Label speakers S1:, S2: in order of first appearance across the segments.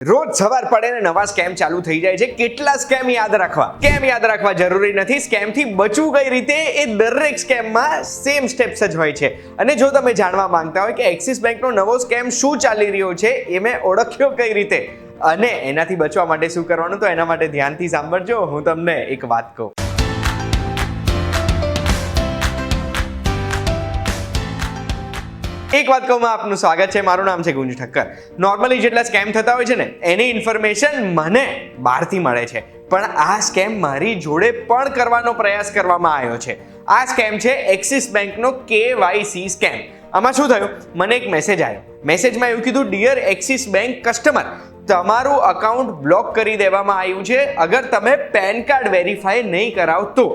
S1: રોજ સવાર પડે ને નવા સ્કેમ ચાલુ થઈ જાય છે. કેટલા સ્કેમ યાદ રાખવા જરૂરી નથી. સ્કેમ થી બચવું કઈ રીતે એ દરેક સ્કેમમાં સેમ સ્ટેપ્સ જ હોય છે. અને જો તમે જાણવા માંગતા હોય કે એક્સિસ બેંકનો નવો સ્કેમ શું ચાલી રહ્યો છે એ મેં ઓળખ્યો કઈ રીતે અને એનાથી બચવા માટે શું કરવાનું, તો એના માટે ધ્યાનથી સાંભળજો. હું તમને એક વાત કહું. એક વાત કહું, આપનું સ્વાગત છે. મારું નામ છે ગુંજ ઠક્કર. નોર્મલી જેટલા સ્કેમ થતા હોય છે ને એની ઇન્ફોર્મેશન મને બહારથી મળે છે, પણ આ સ્કેમ મારી જોડે પણ કરવાનો પ્રયાસ કરવામાં આવ્યો છે. આ સ્કેમ છે એક્સિસ બેંકનો KYC સ્કેમ. આમાં શું થયું, મને એક મેસેજ આવ્યો. મેસેજમાં એવું કીધું, ડિયર એક્સિસ બેંક કસ્ટમર, તમારું અકાઉન્ટ બ્લોક કરી દેવામાં આવ્યું છે અગર તમે પેન કાર્ડ વેરીફાઈ નહીં કરાવો તો.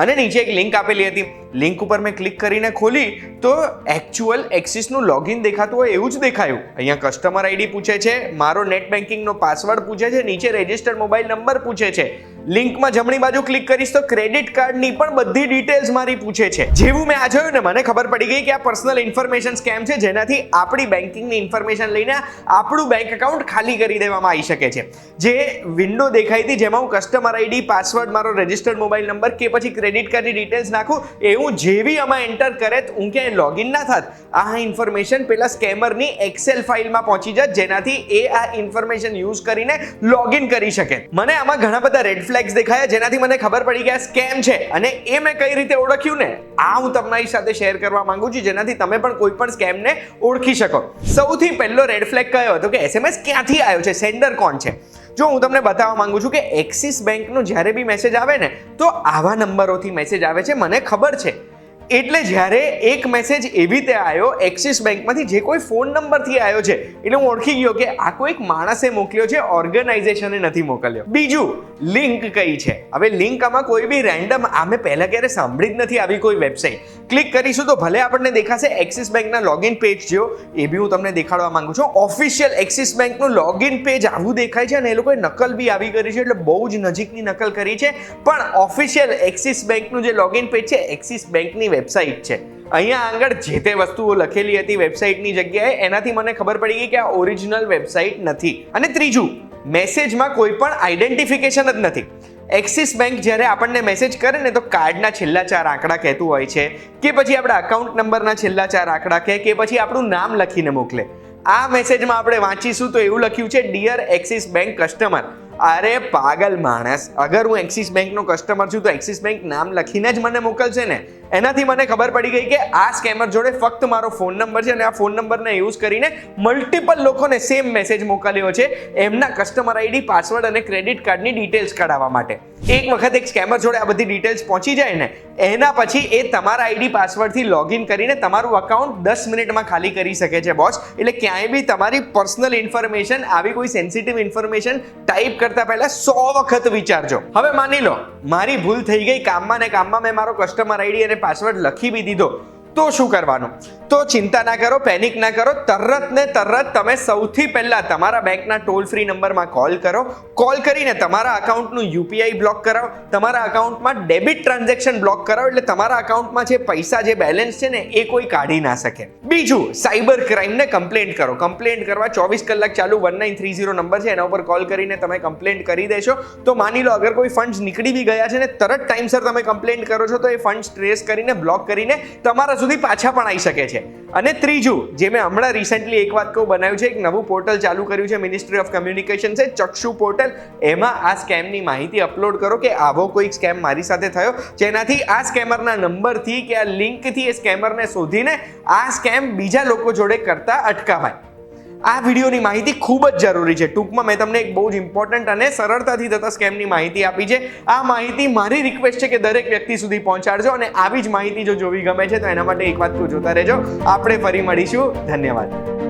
S1: અને નીચે એક લિંક આપેલી હતી. લિંક ઉપર મેં ક્લિક કરીને ખોલી તો એક્ચ્યુઅલ એક્સિસનું લોગિન દેખાતું હોય એવું જ દેખાયું. અહીંયા કસ્ટમર આઈડી પૂછે છે, મારો નેટ બેન્કિંગનો પાસવર્ડ પૂછે છે, નીચે રજિસ્ટર્ડ મોબાઈલ નંબર પૂછે છે. લિંકમાં જમણી બાજુ ક્લિક કરીશ તો ક્રેડિટ કાર્ડની પણ બધી ડિટેલ્સ મારી પૂછે છે. જેવું મેં આ જોયું ને મને ખબર પડી ગઈ કે આ પર્સનલ ઇન્ફોર્મેશન સ્કેમ છે, જેનાથી આપણી બેન્કિંગની ઇન્ફોર્મેશન લઈને આપણું બેંક એકાઉન્ટ ખાલી કરી દેવામાં આવી શકે છે. જે વિન્ડો દેખાઈ હતી જેમાં હું કસ્ટમર આઈડી, પાસવર્ડ, મારો રજિસ્ટર્ડ મોબાઈલ નંબર કે પછી ક્રેડિટ કાર્ડની ડિટેલ્સ નાખું, એવું જેવી આમાં એન્ટર કરે હું ક્યાંય લોગિન ના થાત. આ ઇન્ફોર્મેશન પેલા સ્કેમરની એક્સેલ ફાઇલમાં પહોંચી જાત, જેનાથી એ આ ઇન્ફોર્મેશન યુઝ કરીને લોગિન કરી શકે. મને આમાં ઘણા બધા રેડ ફ્લેગ્સ દેખાયા, જેનાથી મને ખબર પડી કે આ સ્કેમ છે. અને એ મેં કઈ રીતે ઓળખ્યું ને આ હું તમારી સાથે શેર કરવા માંગુ છું, જેનાથી તમે પણ કોઈ પણ સ્કેમને ઓળખી શકો. સૌથી પહેલો રેડ ફ્લેગ કયો હતો કે SMS ક્યાંથી આવ્યો છે, સેન્ડર કોણ છે. જો હું તમને બતાવવા માંગુ છું કે એક્સિસ બેંકનો જ્યારે બી મેસેજ આવે ને તો આવા નંબરોથી મેસેજ આવે છે, મને ખબર છે. એટલે જ્યારે એક મેસેજ એવી રીતે આવ્યો એક્સિસ બેંકમાંથી, જે કોઈ ફોન નંબરથી આવ્યો છે, એટલે હું ઓળખી ગયો કે આ કોઈક માણસે મોકલ્યો છે, ઓર્ગેનાઇઝેશને નથી મોકલ્યો. બીજું, લિંક કઈ છે. હવે લિંક આમાં કોઈ બી રેન્ડમ, આમે પહેલા ક્યારે સાંભળી જ નથી આવી કોઈ વેબસાઇટ. ક્લિક કરીશું તો ભલે આપણને દેખાશે એક્સિસ બેંકના લોગિન પેજ જેવો, એ બી હું તમને દેખાડવા માંગુ છું. ઓફિશિયલ એક્સિસ બેંકનું લોગિન પેજ આવું દેખાય છે અને એ લોકોએ નકલ બી આવી કરી છે, એટલે બહુ જ નજીકની નકલ કરી છે. પણ ઓફિશિયલ એક્સિસ બેંકનું જે લોગિન પેજ છે એક્સિસ બેંકની વેબસાઇટ છે. અહીંયા આગળ જે તે વસ્તુઓ લખેલી હતી વેબસાઇટની જગ્યાએ, એનાથી મને ખબર પડી ગઈ કે આ ઓરિજિનલ વેબસાઇટ નથી. અને ત્રીજું, મેસેજમાં કોઈ પણ આઈડેન્ટિફિકેશન જ નથી. એક્સિસ બેંક જ્યારે આપણને મેસેજ કરે ને તો કાર્ડના છેલ્લા 4 આંકડા કહેતું હોય છે, કે પછી આપણા અકાઉન્ટ નંબરના છેલ્લા 4 આંકડા કહે, કે પછી આપણું નામ લખીને મોકલે. આ મેસેજમાં આપણે વાંચીશું તો એવું લખ્યું છે, ડિયર એક્સિસ બેંક કસ્ટમર. અરે પાગલ માણસ, અગર હું એક્સિસ બેંકનો કસ્ટમર છું તો એક્સિસ બેંક નામ લખીને જ મને મોકલશે ને. એનાથી મને ખબર પડી ગઈ કે આ સ્કેમર જોડે ફક્ત મારો ફોન નંબર છે અને આ ફોન નંબરને યુઝ કરીને મલ્ટિપલ લોકોને સેમ મેસેજ મોકલ્યો છે, એમના કસ્ટમર આઈડી, પાસવર્ડ અને ક્રેડિટ કાર્ડની ડિટેલ્સ કઢાવવા માટે. એક વખત એક સ્કેમર જોડે આ બધી ડિટેલ્સ પહોંચી જાય ને, એના પછી એ તમારા આઈડી, પાસવર્ડથી લોગિન કરીને તમારું અકાઉન્ટ 10 મિનિટમાં ખાલી કરી શકે છે બોસ. એટલે ક્યાંય બી તમારી પર્સનલ ઇન્ફોર્મેશન, આવી કોઈ સેન્સિટિવ ઇન્ફોર્મેશન ટાઈપ કરતા પહેલા 100 વખત વિચારજો. હવે માની લો મારી ભૂલ થઈ ગઈ, કામમાં ને કામમાં મેં મારો કસ્ટમર આઈડી અને પાસવર્ડ લખી બી દીધો, તો શું કરવાનું? તો ચિંતા ના કરો, પેનિક ના કરો. તરત ને તરત તમે સૌથી પહેલા તમારા બેંકના ટોલ ફ્રી નંબરમાં કોલ કરો. કોલ કરીને તમારા અકાઉન્ટનું UPI બ્લોક કરાવો, તમારા અકાઉન્ટમાં ડેબિટ ટ્રાન્ઝેક્શન બ્લોક કરાવો, એટલે તમારા અકાઉન્ટમાં જે પૈસા, જે બેલેન્સ છે ને એ કોઈ કાઢી ના શકે. બીજું, સાયબર ક્રાઇમને કમ્પ્લેન્ટ કરો. કમ્પ્લેન્ટ કરવા 24 કલાક ચાલુ 1930 નંબર છે, એના ઉપર કોલ કરીને તમે કમ્પ્લેન્ટ કરી દેશો તો માની લો અગર કોઈ ફંડ્સ નીકળી બી ગયા છે ને, તરત ટાઈમસર તમે કમ્પ્લેન્ટ કરો છો તો એ ફંડ્સ ટ્રેસ કરીને, બ્લોક કરીને તમારા સુધી પાછા પણ આવી શકે છે. અને ત્રીજું, જે મેં હમણાં રિસેન્ટલી એક વાત કહું, બનાવ્યું છે, એક નવું પોર્ટલ ચાલુ કર્યું છે મિનિસ્ટ્રી ઓફ કમ્યુનિકેશન છે, ચક્ષુ પોર્ટલ. એમાં આ સ્કેમની માહિતી અપલોડ કરો કે આવો કોઈ સ્કેમ મારી સાથે થયો, જેનાથી આ સ્કેમરના નંબરથી કે આ લિંકથી એ સ્કેમરને શોધીને આ સ્કેમ બીજા લોકો જોડે કરતા અટકાવાય. આ વિડીયોની માહિતી ખૂબ જ જરૂરી છે. ટૂંકમાં મેં તમને એક બહુ જ ઇમ્પોર્ટન્ટ અને સરળતાથી થતા સ્કેમની માહિતી આપી છે. આ માહિતી મારી રિક્વેસ્ટ છે કે દરેક વ્યક્તિ સુધી પહોંચાડજો, અને આવી જ માહિતી જો જોવી ગમે છે તો એના માટે એક વાત તો જોતા રહેજો. આપણે ફરી મળીશું. ધન્યવાદ.